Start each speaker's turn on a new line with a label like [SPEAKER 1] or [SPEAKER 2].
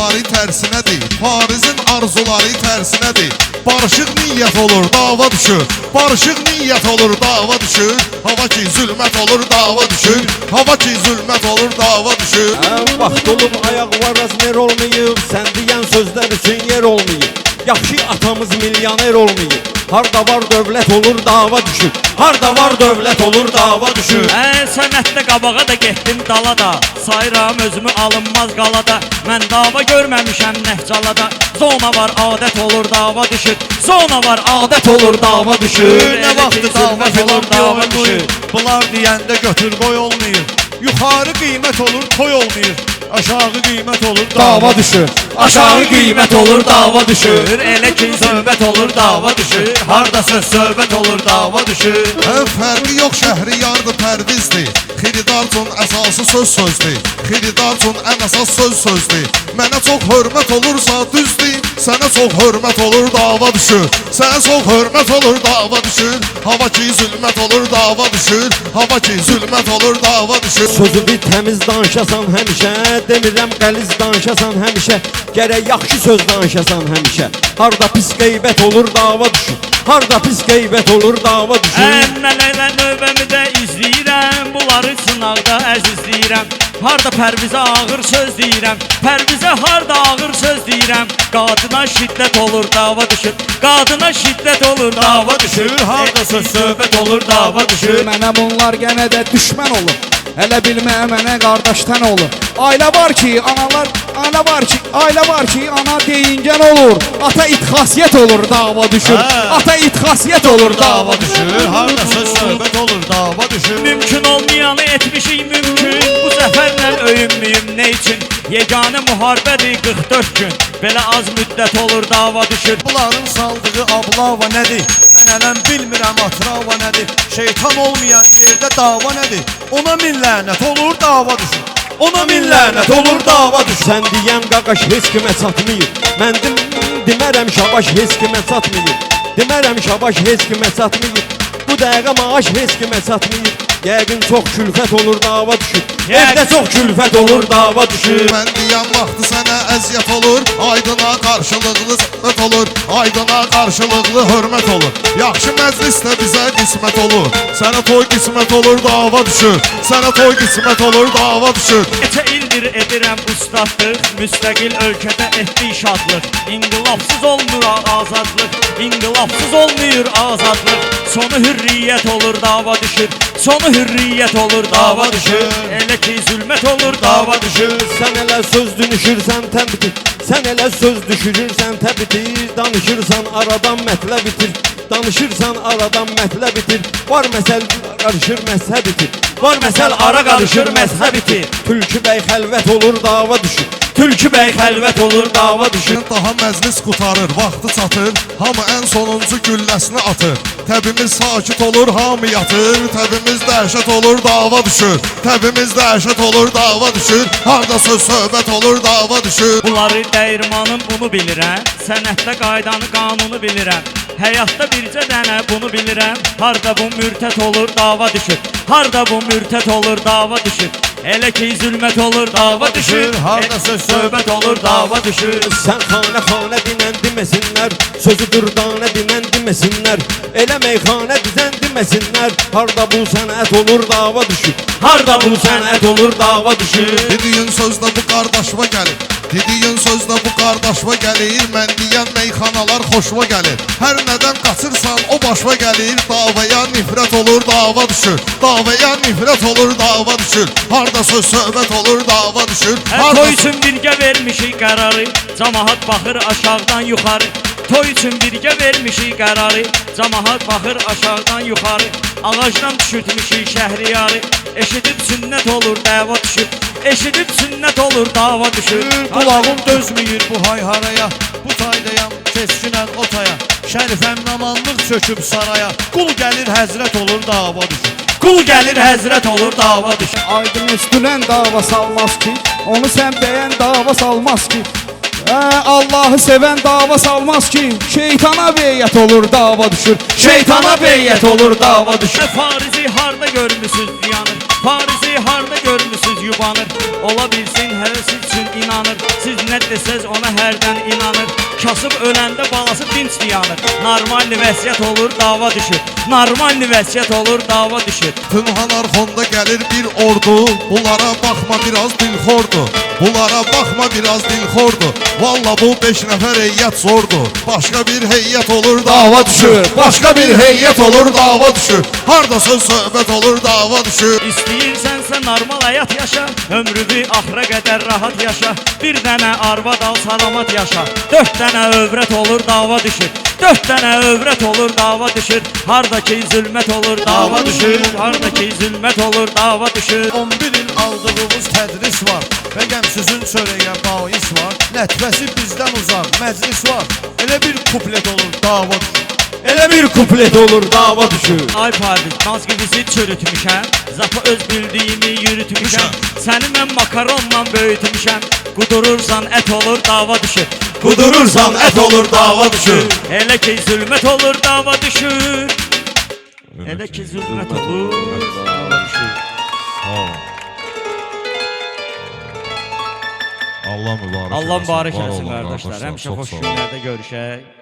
[SPEAKER 1] arzuları tərsinədir. Parizin arzuları tərsinədir. Barışıq niyyət olur, dava düşür. Barışıq niyyət olur, dava düşür. Hava ki zülmət olur, dava düşür. Hava ki zülmət olur, dava düşür.
[SPEAKER 2] Vaxt olub ayaq var azmer olmayıb, sən deyən sözlər üçün yer olmayıb. Yaxşı atamız milyoner olmayıb. Harda var dövlət olur, dava düşür. Harda var dövlət olur, dava düşür.
[SPEAKER 3] Sənətdə qabağa da getdim dalada, sayıram özümü alınmaz qalada. Mən dava görməmişəm Nəhcalada. Zona var adət olur, dava düşür. Zona var adət olur, dava düşür.
[SPEAKER 4] Nə vaxtı dava filan dava düşür. Bunlar deyəndə götür qoy olmayır. Yuxarı qiymət olur, toy olmayır. Aşağı qiymət olur,
[SPEAKER 2] Dava düşür.
[SPEAKER 3] Aşağı qiymət olur, dava düşür. Elə ki söhbət olur, dava düşür. Hardasa söhbət olur, dava düşür.
[SPEAKER 1] Fərqi yox, Şəhriyardır, Pərvizdir. Xiridar üçün əsası sözdür. Xiridar üçün ən əsas sözdür. Mənə çox hörmət olursa düzdür. Sənə çox hörmət olur, dava düşür. Sənə çox hörmət olur, dava düşür. Hava ki zülmət olur, dava düşür. Hava ki zülmət olur, dava düşür.
[SPEAKER 2] Sözü bir təmiz danışasan həmişə, demirəm qəliz danışasan həmişə. Gərək yaxşı söz danışasan həmişə. Harda pis qeybət olur, dava düşür. Harda pis qeybət olur, dava düşür.
[SPEAKER 3] Mənə növbəmi də izləyirəm, bunları sınaqda əzizləyirəm. Harda Pərvizə ağır söz deyirəm, Pərvizə harda ağır söz deyirəm. Qadına şiddət olur, dava düşür. Qadına şiddət olur, dava düşür. Hardasa söhbət olur, dava düşür.
[SPEAKER 5] Mənə bunlar yenə də düşmən olur. Elə bilmə mənə qardaşdan olur. Ailə var ki, ana var ki, ana deyingən olur. Ata itxasiyyət olur, dava düşür. Ata itxasiyyət olur, dava düşür.
[SPEAKER 4] Hardasa söhbət olur, dava düşür.
[SPEAKER 3] Mümkün olmayanı etmişik mümkün. Bu zəfərlə öyünməyim nə üçün? Yeganə müharibədir 44 gün. Belə az müddət olur, dava düşür.
[SPEAKER 4] Bunların saldığı ablava nədir? Mən ələm bilmirəm atrava nədir? Şeytan olmayan yerdə dava nədir? Ona min lənət olur, dava düşür. Ona min lənət olur, dava düşür.
[SPEAKER 2] Sən deyən qaqaş heç kimə çatmayıb. Mən demərəm şabaş heç kimə çatmayıb. Demərəm şabaş heç kimə çatmayıb. Bu dəqiqə maaş heç kimə çatmayıb. Yəqin çox külfət olur, dava düşür. Evdə çox külfət olur, dava düşür.
[SPEAKER 1] Mən deyən vaxtı sənə əziyyət olur. Aydına qarşılıqlı zəhmət olur. Aydına qarşılıqlı hörmət olur. Yaxşı məclisdə bizə qismət olur. Sənə toy qismət olur, dava düşür. Sənə toy qismət olur, dava düşür.
[SPEAKER 3] Neçə ildir edirəm ustadlıq, müstəqil ölkədə etdik şadlıq. İnqilabsız olmur azadlıq, inqilabsız olmuyor azadlıq. Sonu hürriyyət olur, dava düşür. Sonu hürriyyət olur, dava düşür. Elə ki zülmət olur, dava düşür.
[SPEAKER 2] Sən elə söz düşürsən təbitir. Sən elə söz düşürürsən təbitir. Danışırsan aradan mətləb bitir. Danışırsan aradan mətləb bitir. Var məsəl qarışır məzhəb bitir.
[SPEAKER 3] Var məsəl ara qarışır məzhəb itir.
[SPEAKER 2] Tülkü bəy xəlvət olur, dava düşür.
[SPEAKER 3] Tülkü bəy xəlvət olur, dava düşür.
[SPEAKER 1] Daha məclis qutarır, vaxtı çatır. Hamı ən sonuncu gülləsini atır. Təbimiz sakit olur, hamı yatır. Təbimiz dəhşət olur, dava düşür. Təbimiz dəhşət olur, dava düşür. Harda söz söhbət olur, dava düşür.
[SPEAKER 3] Bunları dəyirmanın bunu bilirəm. Sənətdə qaydanı qanunu bilirəm. Həyatda bircə dənə bunu bilirəm. Harda bu mürtət olur, dava düşür. Harda bu mürtət olur, dava düşür. Elə ki zülmət olur, dava düşür.
[SPEAKER 4] Hardasa söhbət olur, dava düşür.
[SPEAKER 2] Sən xanə dinən deməsinlər. Sözü dürdanə dinən deməsinlər. Elə meyxanə dizən deməsinlər. Harda bu sənət olur, dava düşür.
[SPEAKER 3] Harda bu sənət olur, dava düşür.
[SPEAKER 1] Dediyin sözdə bu qardaşıma gəlir. Dediyin sözdə bu qardaşıma gəlir. Mən deyən meyxanalar xoşuma gəlir. Hər nədən qaçırsan o başıma gəlir. Davaya nifrət olur, dava düşür. Davaya nifrət olur, dava düşür. Harda söz söhbət olur, dava düşür.
[SPEAKER 3] Toy üçün birgə vermişik qərarı. Camaat baxır aşağıdan yuxarı. Toy üçün birgə vermişik qərarı. Camaat baxır aşağıdan yuxarı. Ağacdan düşürtmüşük Şəhriyarı. Eşidib sünnət olur, dava düşür. Eşidib sünnət olur, dava düşür.
[SPEAKER 4] Qulağım dözməyir bu hayharaya. Bu taydayam keskinən otaya. Şərifəm namanlıq çöküb saraya. Qul gəlir həzrət olur, dava düşür.
[SPEAKER 3] Qul gəlir həzrət olur, dava düşür.
[SPEAKER 5] Aydın üstünən dava salmaz ki, onu sən bəyən dava salmaz ki. Allahı sevən dava salmaz ki, şeytana beyyət olur, dava düşür.
[SPEAKER 3] Şeytana beyyət olur, dava düşür. Farizi harda görmüsüz ziyanı? Parisi harda görmüsüz yubanır. Ola bilsin hələ siz üçün inanır. Siz nə desəz ona hərdən inanır. Kasıb öləndə balası dinç yanır. Normal vəsiyyət olur, dava düşür. Normal vəsiyyət olur, dava düşür.
[SPEAKER 1] Pünhan arxonda gəlir bir ordu. Bunlara baxma biraz dilxordu. Bunlara baxma biraz dilxordu. Valla bu 5 nəfər heyət zordu. Başqa bir heyət olur, dava düşür. Başqa bir heyət olur, dava düşür. Harda söz söhbət olur, dava düşür.
[SPEAKER 3] İstəyirsənsə normal həyat yaşa. Ömrünü axıra qədər rahat yaşa. Bir dənə arvad al, salamat yaşa. 4 dənə övrət olur, dava düşür. 4 dənə övrət olur, dava düşür. Hardakı zülmət olur, dava düşür. Hardakı zülmət olur, dava düşür.
[SPEAKER 4] 11 il aldığımız tədris var və qəmsizin çörəyə bais var. Lətvəsi bizdən uzaq, məclis var. Elə bir kuplet olur, dava düşür.
[SPEAKER 2] Elə bir kuplet olur, dava düşür.
[SPEAKER 3] Ay Parviz, dans gibisi çürütmüşəm. Zapa öz bildiyimi yürütmüşəm. Səni mən makaronla böyütmüşəm. Qudurursan ət olur, dava düşür.
[SPEAKER 1] Qudurursan ət olur, dava düşür.
[SPEAKER 3] Elə ki zülmət olur, dava düşür. Elə ki zülmət olur, dava düşür.
[SPEAKER 1] Allah mübarək
[SPEAKER 3] Allah mübarək
[SPEAKER 1] Var
[SPEAKER 3] eləsin
[SPEAKER 1] olun
[SPEAKER 3] qardaşlar.
[SPEAKER 1] qardaşlar,
[SPEAKER 3] Həmişə
[SPEAKER 1] çox
[SPEAKER 3] xoş
[SPEAKER 1] sağ olun.
[SPEAKER 3] günlərdə görüşək.